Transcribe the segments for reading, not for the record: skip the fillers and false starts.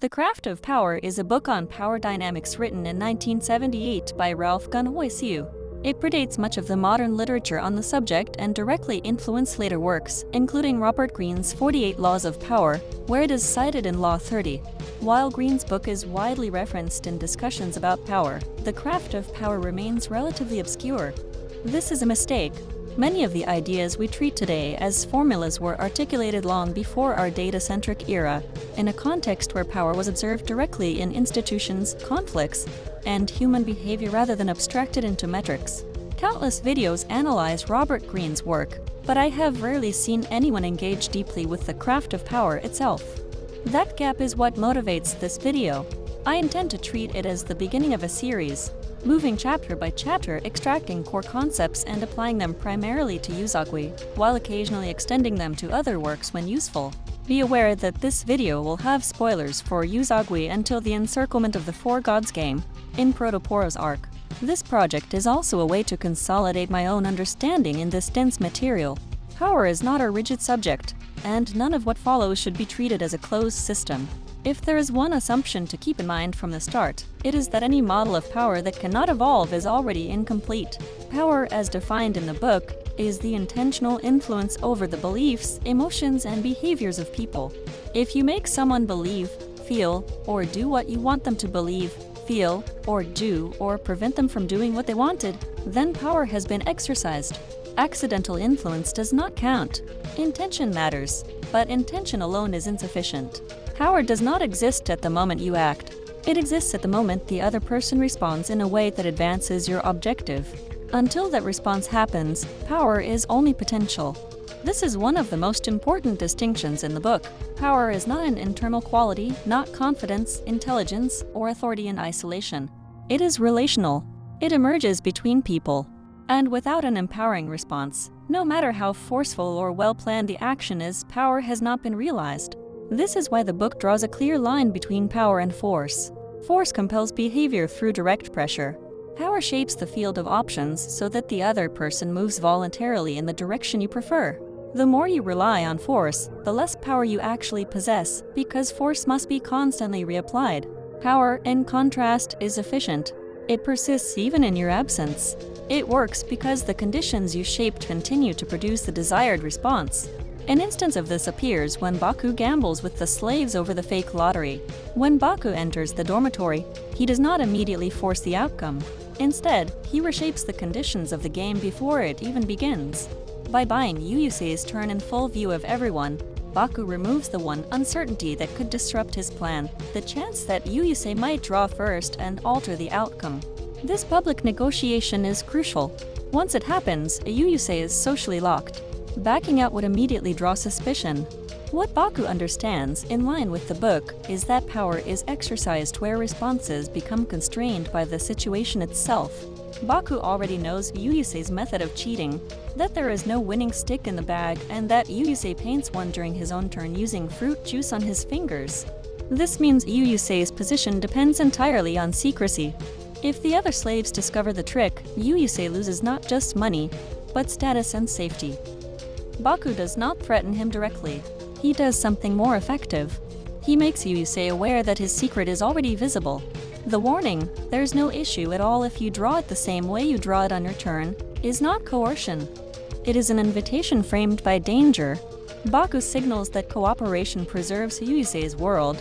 The Craft of Power is a book on power dynamics written in 1978 by Ralph Gun Hoy Siu. It predates much of the modern literature on the subject and directly influenced later works, including Robert Greene's 48 Laws of Power, where it is cited in Law 30. While Greene's book is widely referenced in discussions about power, the Craft of Power remains relatively obscure. This is a mistake. Many of the ideas we treat today as formulas were articulated long before our data-centric era, in a context where power was observed directly in institutions, conflicts, and human behavior rather than abstracted into metrics. Countless videos analyze Robert Greene's work, but I have rarely seen anyone engage deeply with the craft of power itself. That gap is what motivates this video. I intend to treat it as the beginning of a series, moving chapter by chapter, extracting core concepts and applying them primarily to Usogui, while occasionally extending them to other works when useful. Be aware that this video will have spoilers for Usogui until the Encirclement of the Four Gods game in Protoporo's arc. This project is also a way to consolidate my own understanding in this dense material. Power is not a rigid subject, and none of what follows should be treated as a closed system. If there is one assumption to keep in mind from the start, it is that any model of power that cannot evolve is already incomplete. Power, as defined in the book, is the intentional influence over the beliefs, emotions, and behaviors of people. If you make someone believe, feel, or do what you want them to believe, feel, or do, or prevent them from doing what they wanted, then power has been exercised. Accidental influence does not count. Intention matters, but intention alone is insufficient. Power does not exist at the moment you act. It exists at the moment the other person responds in a way that advances your objective. Until that response happens, power is only potential. This is one of the most important distinctions in the book. Power is not an internal quality, not confidence, intelligence, or authority in isolation. It is relational. It emerges between people. And without an empowering response, no matter how forceful or well-planned the action is, power has not been realized. This is why the book draws a clear line between power and force. Force compels behavior through direct pressure. Power shapes the field of options so that the other person moves voluntarily in the direction you prefer. The more you rely on force, the less power you actually possess, because force must be constantly reapplied. Power, in contrast, is efficient. It persists even in your absence. It works because the conditions you shaped continue to produce the desired response. An instance of this appears when Baku gambles with the slaves over the fake lottery. When Baku enters the dormitory, he does not immediately force the outcome. Instead, he reshapes the conditions of the game before it even begins. By buying Yuyusei's turn in full view of everyone, Baku removes the one uncertainty that could disrupt his plan, the chance that Yuyusei might draw first and alter the outcome. This public negotiation is crucial. Once it happens, Yuyusei is socially locked. Backing out would immediately draw suspicion. What Baku understands, in line with the book, is that power is exercised where responses become constrained by the situation itself. Baku already knows Yuyusei's method of cheating, that there is no winning stick in the bag, and that Yuyusei paints one during his own turn using fruit juice on his fingers. This means Yuyusei's position depends entirely on secrecy. If the other slaves discover the trick, Yuyusei loses not just money, but status and safety. Baku does not threaten him directly. He does something more effective. He makes Yuyusei aware that his secret is already visible. The warning, "There's no issue at all if you draw it the same way you draw it on your turn," is not coercion. It is an invitation framed by danger. Baku signals that cooperation preserves Yuyusei's world,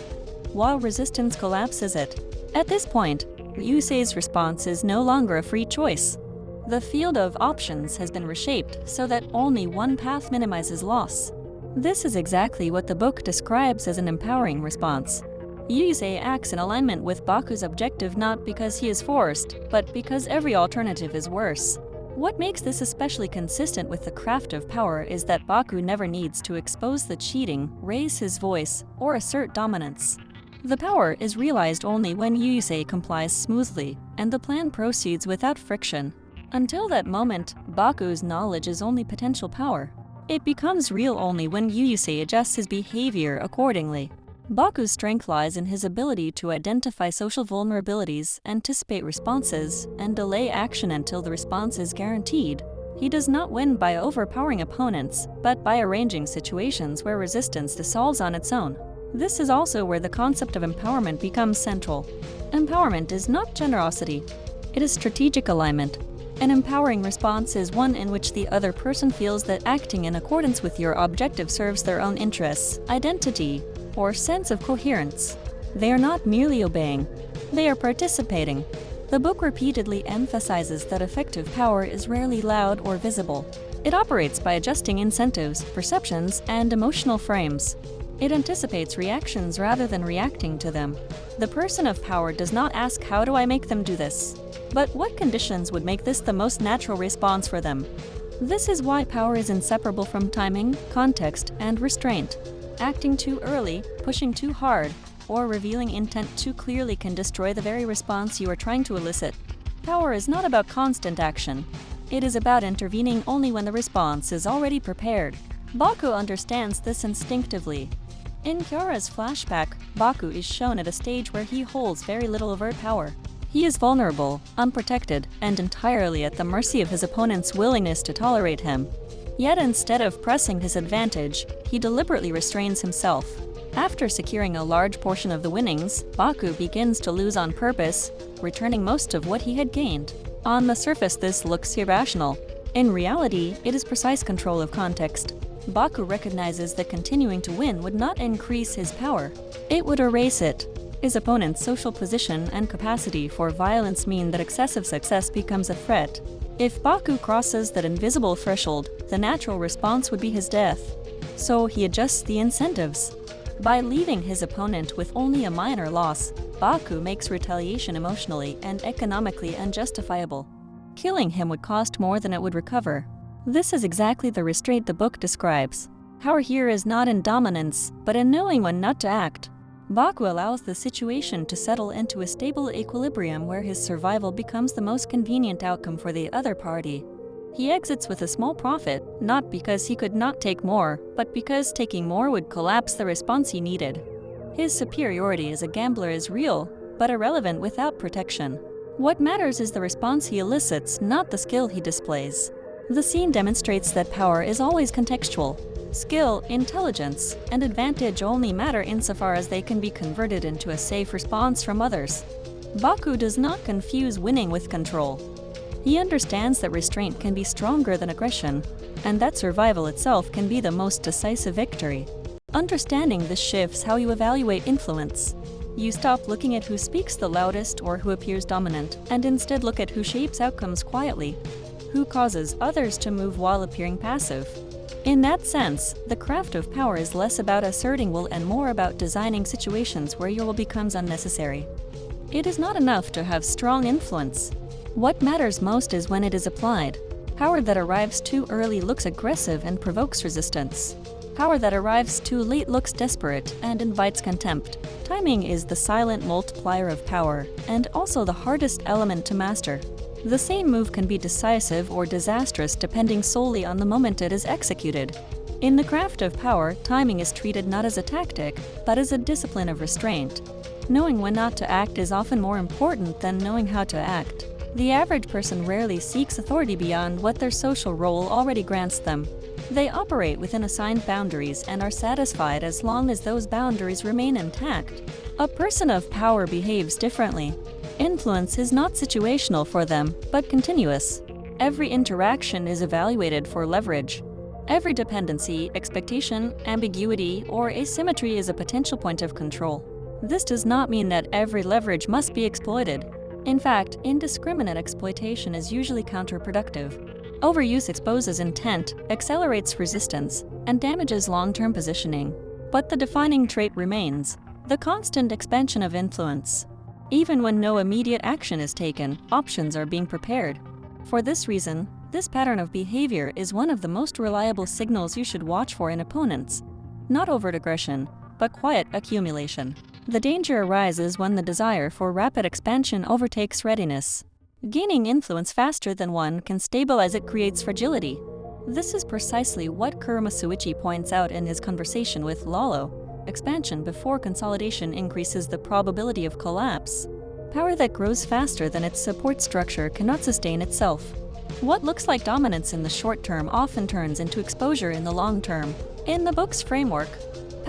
while resistance collapses it. At this point, Yuyusei's response is no longer a free choice. The field of options has been reshaped so that only one path minimizes loss. This is exactly what the book describes as an empowering response. Yuyusei acts in alignment with Baku's objective not because he is forced, but because every alternative is worse. What makes this especially consistent with the craft of power is that Baku never needs to expose the cheating, raise his voice, or assert dominance. The power is realized only when Yuyusei complies smoothly, and the plan proceeds without friction. Until that moment, Baku's knowledge is only potential power. It becomes real only when Yuyusei adjusts his behavior accordingly. Baku's strength lies in his ability to identify social vulnerabilities, anticipate responses, and delay action until the response is guaranteed. He does not win by overpowering opponents, but by arranging situations where resistance dissolves on its own. This is also where the concept of empowerment becomes central. Empowerment is not generosity. It is strategic alignment. An empowering response is one in which the other person feels that acting in accordance with your objective serves their own interests, identity, or sense of coherence. They are not merely obeying. They are participating. The book repeatedly emphasizes that effective power is rarely loud or visible. It operates by adjusting incentives, perceptions, and emotional frames. It anticipates reactions rather than reacting to them. The person of power does not ask, "How do I make them do this?" but "What conditions would make this the most natural response for them?" This is why power is inseparable from timing, context, and restraint. Acting too early, pushing too hard, or revealing intent too clearly can destroy the very response you are trying to elicit. Power is not about constant action. It is about intervening only when the response is already prepared. Baku understands this instinctively. In Kyara's flashback, Baku is shown at a stage where he holds very little overt power. He is vulnerable, unprotected, and entirely at the mercy of his opponent's willingness to tolerate him. Yet instead of pressing his advantage, he deliberately restrains himself. After securing a large portion of the winnings, Baku begins to lose on purpose, returning most of what he had gained. On the surface, this looks irrational. In reality, it is precise control of context. Baku recognizes that continuing to win would not increase his power. It would erase it. His opponent's social position and capacity for violence mean that excessive success becomes a threat. If Baku crosses that invisible threshold, the natural response would be his death. So he adjusts the incentives. By leaving his opponent with only a minor loss, Baku makes retaliation emotionally and economically unjustifiable. Killing him would cost more than it would recover. This is exactly the restraint the book describes. Power here is not in dominance, but in knowing when not to act. Baku allows the situation to settle into a stable equilibrium where his survival becomes the most convenient outcome for the other party. He exits with a small profit, not because he could not take more, but because taking more would collapse the response he needed. His superiority as a gambler is real, but irrelevant without protection. What matters is the response he elicits, not the skill he displays. The scene demonstrates that power is always contextual. Skill, intelligence, and advantage only matter insofar as they can be converted into a safe response from others. Baku does not confuse winning with control. He understands that restraint can be stronger than aggression, and that survival itself can be the most decisive victory. Understanding this shifts how you evaluate influence. You stop looking at who speaks the loudest or who appears dominant, and instead look at who shapes outcomes quietly, who causes others to move while appearing passive. In that sense, the craft of power is less about asserting will and more about designing situations where your will becomes unnecessary. It is not enough to have strong influence. What matters most is when it is applied. Power that arrives too early looks aggressive and provokes resistance. Power that arrives too late looks desperate and invites contempt. Timing is the silent multiplier of power, and also the hardest element to master. The same move can be decisive or disastrous depending solely on the moment it is executed. In the craft of power, timing is treated not as a tactic, but as a discipline of restraint. Knowing when not to act is often more important than knowing how to act. The average person rarely seeks authority beyond what their social role already grants them. They operate within assigned boundaries and are satisfied as long as those boundaries remain intact. A person of power behaves differently. Influence is not situational for them, but continuous. Every interaction is evaluated for leverage. Every dependency, expectation, ambiguity, or asymmetry is a potential point of control. This does not mean that every leverage must be exploited. In fact, indiscriminate exploitation is usually counterproductive. Overuse exposes intent, accelerates resistance, and damages long-term positioning. But the defining trait remains: the constant expansion of influence. Even when no immediate action is taken, options are being prepared. For this reason, this pattern of behavior is one of the most reliable signals you should watch for in opponents. Not overt aggression, but quiet accumulation. The danger arises when the desire for rapid expansion overtakes readiness. Gaining influence faster than one can stabilize it creates fragility. This is precisely what Kurumasuichi points out in his conversation with Lalo. Expansion before consolidation increases the probability of collapse. Power that grows faster than its support structure cannot sustain itself. What looks like dominance in the short term often turns into exposure in the long term. In the book's framework,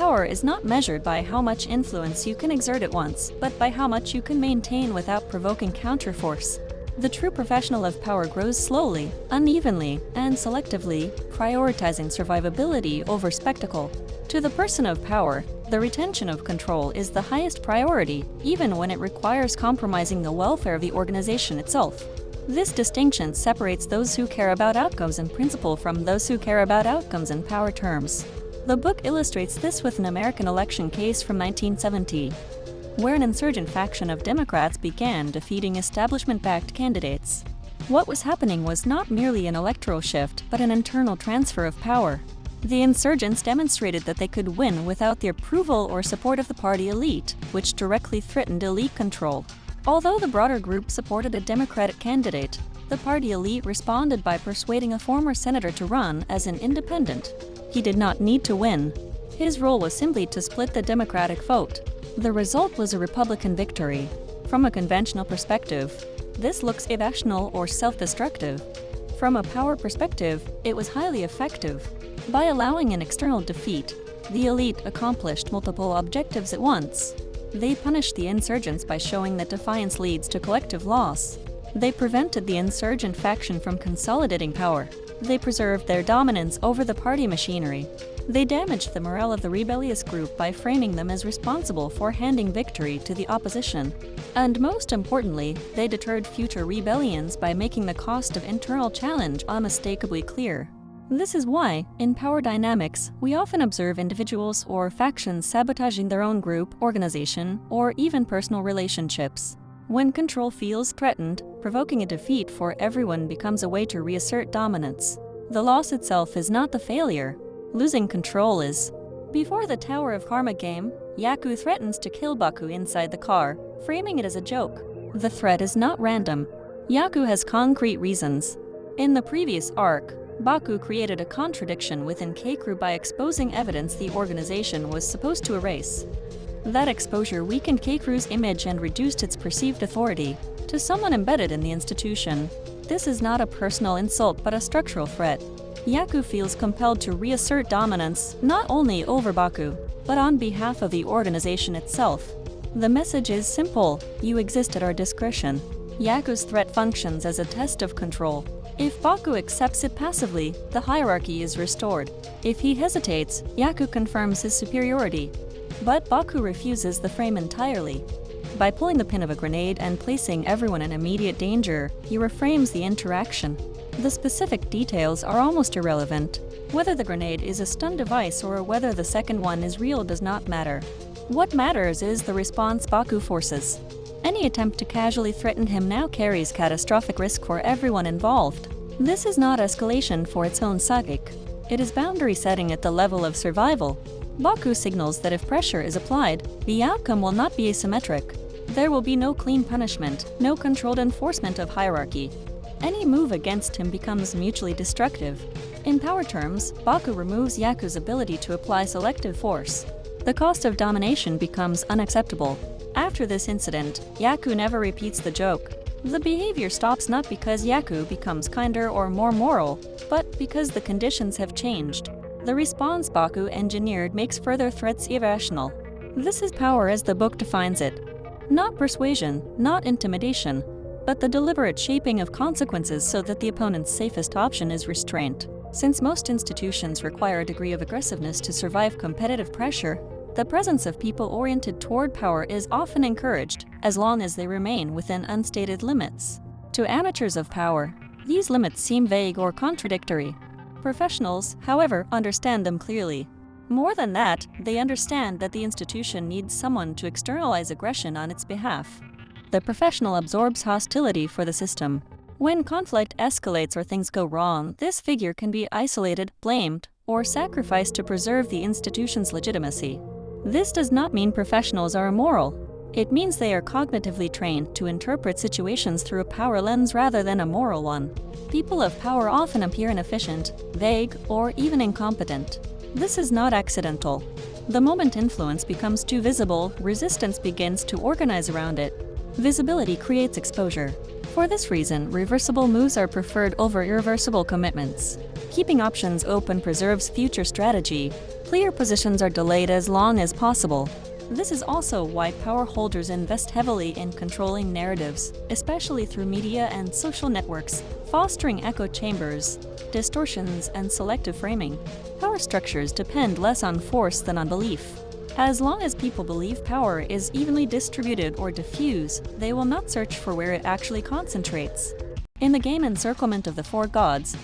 Power is not measured by how much influence you can exert at once, but by how much you can maintain without provoking counterforce. The true professional of power grows slowly, unevenly, and selectively, prioritizing survivability over spectacle. To the person of power, the retention of control is the highest priority, even when it requires compromising the welfare of the organization itself. This distinction separates those who care about outcomes in principle from those who care about outcomes in power terms. The book illustrates this with an American election case from 1970, where an insurgent faction of Democrats began defeating establishment-backed candidates. What was happening was not merely an electoral shift, but an internal transfer of power. The insurgents demonstrated that they could win without the approval or support of the party elite, which directly threatened elite control. Although the broader group supported a Democratic candidate, the party elite responded by persuading a former senator to run as an independent. He did not need to win. His role was simply to split the Democratic vote. The result was a Republican victory. From a conventional perspective, this looks irrational or self-destructive. From a power perspective, it was highly effective. By allowing an external defeat, the elite accomplished multiple objectives at once. They punished the insurgents by showing that defiance leads to collective loss. They prevented the insurgent faction from consolidating power. They preserved their dominance over the party machinery. They damaged the morale of the rebellious group by framing them as responsible for handing victory to the opposition. And most importantly, they deterred future rebellions by making the cost of internal challenge unmistakably clear. This is why, in power dynamics, we often observe individuals or factions sabotaging their own group, organization, or even personal relationships. When control feels threatened, provoking a defeat for everyone becomes a way to reassert dominance. The loss itself is not the failure. Losing control is. Before the Tower of Karma game, Yakou threatens to kill Baku inside the car, framing it as a joke. The threat is not random. Yakou has concrete reasons. In the previous arc, Baku created a contradiction within K-Crew by exposing evidence the organization was supposed to erase. That exposure weakened K-Crew's image and reduced its perceived authority. To someone embedded in the institution, this is not a personal insult but a structural threat. Yakou feels compelled to reassert dominance not only over Baku, but on behalf of the organization itself. The message is simple: you exist at our discretion. Yakou's threat functions as a test of control. If Baku accepts it passively, the hierarchy is restored. If he hesitates, Yakou confirms his superiority. But Baku refuses the frame entirely. By pulling the pin of a grenade and placing everyone in immediate danger, he reframes the interaction. The specific details are almost irrelevant. Whether the grenade is a stun device or whether the second one is real does not matter. What matters is the response Baku forces. Any attempt to casually threaten him now carries catastrophic risk for everyone involved. This is not escalation for its own sake. It is boundary setting at the level of survival. Baku signals that if pressure is applied, the outcome will not be asymmetric. There will be no clean punishment, no controlled enforcement of hierarchy. Any move against him becomes mutually destructive. In power terms, Baku removes Yakou's ability to apply selective force. The cost of domination becomes unacceptable. After this incident, Yakou never repeats the joke. The behavior stops not because Yakou becomes kinder or more moral, but because the conditions have changed. The response Baku engineered makes further threats irrational. This is power as the book defines it. Not persuasion, not intimidation, but the deliberate shaping of consequences so that the opponent's safest option is restraint. Since most institutions require a degree of aggressiveness to survive competitive pressure, the presence of people oriented toward power is often encouraged, as long as they remain within unstated limits. To amateurs of power, these limits seem vague or contradictory. Professionals, however, understand them clearly. More than that, they understand that the institution needs someone to externalize aggression on its behalf. The professional absorbs hostility for the system. When conflict escalates or things go wrong, this figure can be isolated, blamed, or sacrificed to preserve the institution's legitimacy. This does not mean professionals are immoral. It means they are cognitively trained to interpret situations through a power lens rather than a moral one. People of power often appear inefficient, vague, or even incompetent. This is not accidental. The moment influence becomes too visible, resistance begins to organize around it. Visibility creates exposure. For this reason, reversible moves are preferred over irreversible commitments. Keeping options open preserves future strategy. Player positions are delayed as long as possible. This is also why power holders invest heavily in controlling narratives, especially through media and social networks, fostering echo chambers, distortions, and selective framing. Power structures depend less on force than on belief. As long as people believe power is evenly distributed or diffuse, they will not search for where it actually concentrates. In the game Encirclement of the Four Gods,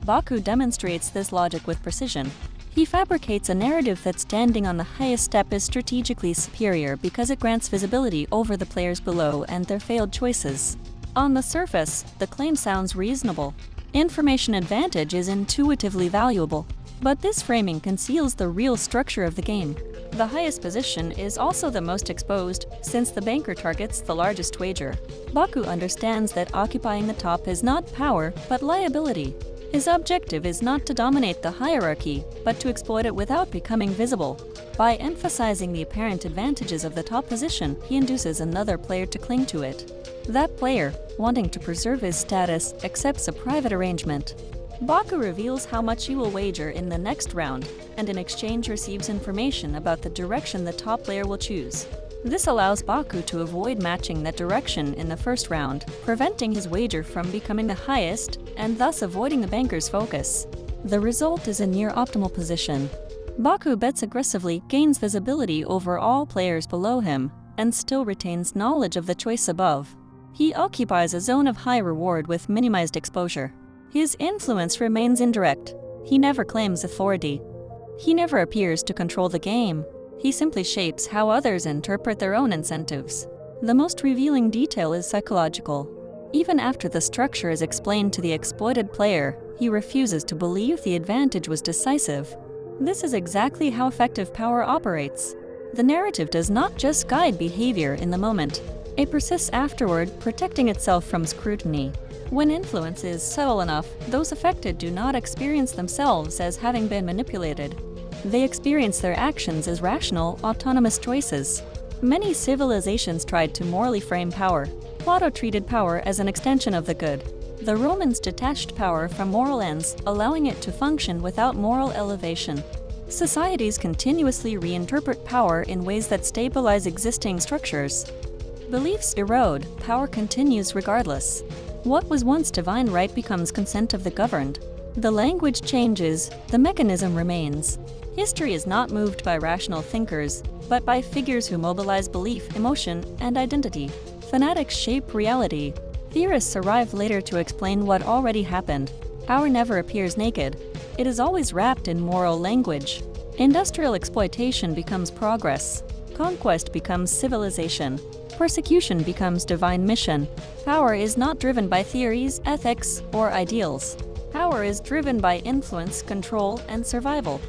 Baku demonstrates this logic with precision. He fabricates a narrative that standing on the highest step is strategically superior because it grants visibility over the players below and their failed choices. On the surface, the claim sounds reasonable. Information advantage is intuitively valuable, but this framing conceals the real structure of the game. The highest position is also the most exposed, since the banker targets the largest wager. Baku understands that occupying the top is not power, but liability. His objective is not to dominate the hierarchy, but to exploit it without becoming visible. By emphasizing the apparent advantages of the top position, he induces another player to cling to it. That player, wanting to preserve his status, accepts a private arrangement. Baku reveals how much he will wager in the next round, and in exchange receives information about the direction the top player will choose. This allows Baku to avoid matching that direction in the first round, preventing his wager from becoming the highest and thus avoiding the banker's focus. The result is a near-optimal position. Baku bets aggressively, gains visibility over all players below him, and still retains knowledge of the choice above. He occupies a zone of high reward with minimized exposure. His influence remains indirect. He never claims authority. He never appears to control the game. He simply shapes how others interpret their own incentives. The most revealing detail is psychological. Even after the structure is explained to the exploited player, he refuses to believe the advantage was decisive. This is exactly how effective power operates. The narrative does not just guide behavior in the moment. It persists afterward, protecting itself from scrutiny. When influence is subtle enough, those affected do not experience themselves as having been manipulated. They experience their actions as rational, autonomous choices. Many civilizations tried to morally frame power. Plato treated power as an extension of the good. The Romans detached power from moral ends, allowing it to function without moral elevation. Societies continuously reinterpret power in ways that stabilize existing structures. Beliefs erode, power continues regardless. What was once divine right becomes consent of the governed. The language changes, the mechanism remains. History is not moved by rational thinkers, but by figures who mobilize belief, emotion, and identity. Fanatics shape reality. Theorists arrive later to explain what already happened. Power never appears naked. It is always wrapped in moral language. Industrial exploitation becomes progress. Conquest becomes civilization. Persecution becomes divine mission. Power is not driven by theories, ethics, or ideals. Power is driven by influence, control, and survival.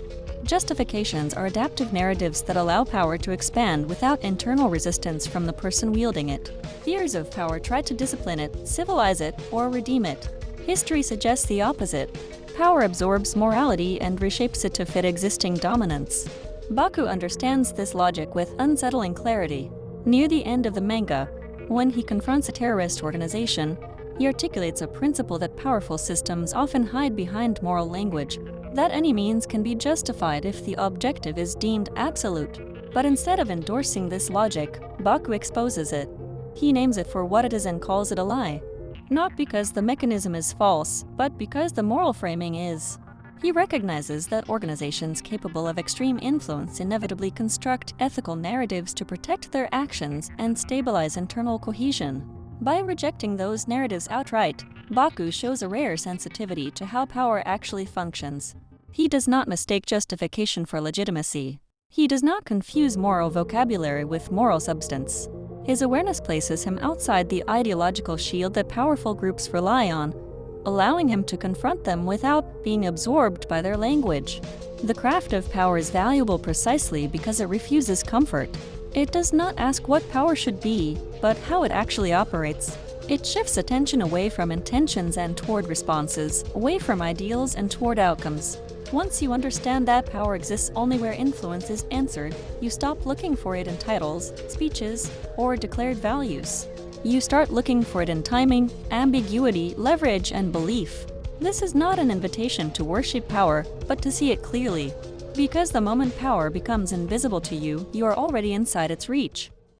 Justifications are adaptive narratives that allow power to expand without internal resistance from the person wielding it. Fears of power try to discipline it, civilize it, or redeem it. History suggests the opposite. Power absorbs morality and reshapes it to fit existing dominance. Baku understands this logic with unsettling clarity. Near the end of the manga, when he confronts a terrorist organization, he articulates a principle that powerful systems often hide behind moral language, that any means can be justified if the objective is deemed absolute. But instead of endorsing this logic, Baku exposes it. He names it for what it is and calls it a lie. Not because the mechanism is false, but because the moral framing is. He recognizes that organizations capable of extreme influence inevitably construct ethical narratives to protect their actions and stabilize internal cohesion. By rejecting those narratives outright, Baku shows a rare sensitivity to how power actually functions. He does not mistake justification for legitimacy. He does not confuse moral vocabulary with moral substance. His awareness places him outside the ideological shield that powerful groups rely on, allowing him to confront them without being absorbed by their language. The craft of power is valuable precisely because it refuses comfort. It does not ask what power should be, but how it actually operates. It shifts attention away from intentions and toward responses, away from ideals and toward outcomes. Once you understand that power exists only where influence is answered, you stop looking for it in titles, speeches, or declared values. You start looking for it in timing, ambiguity, leverage, and belief. This is not an invitation to worship power, but to see it clearly. Because the moment power becomes invisible to you, you are already inside its reach.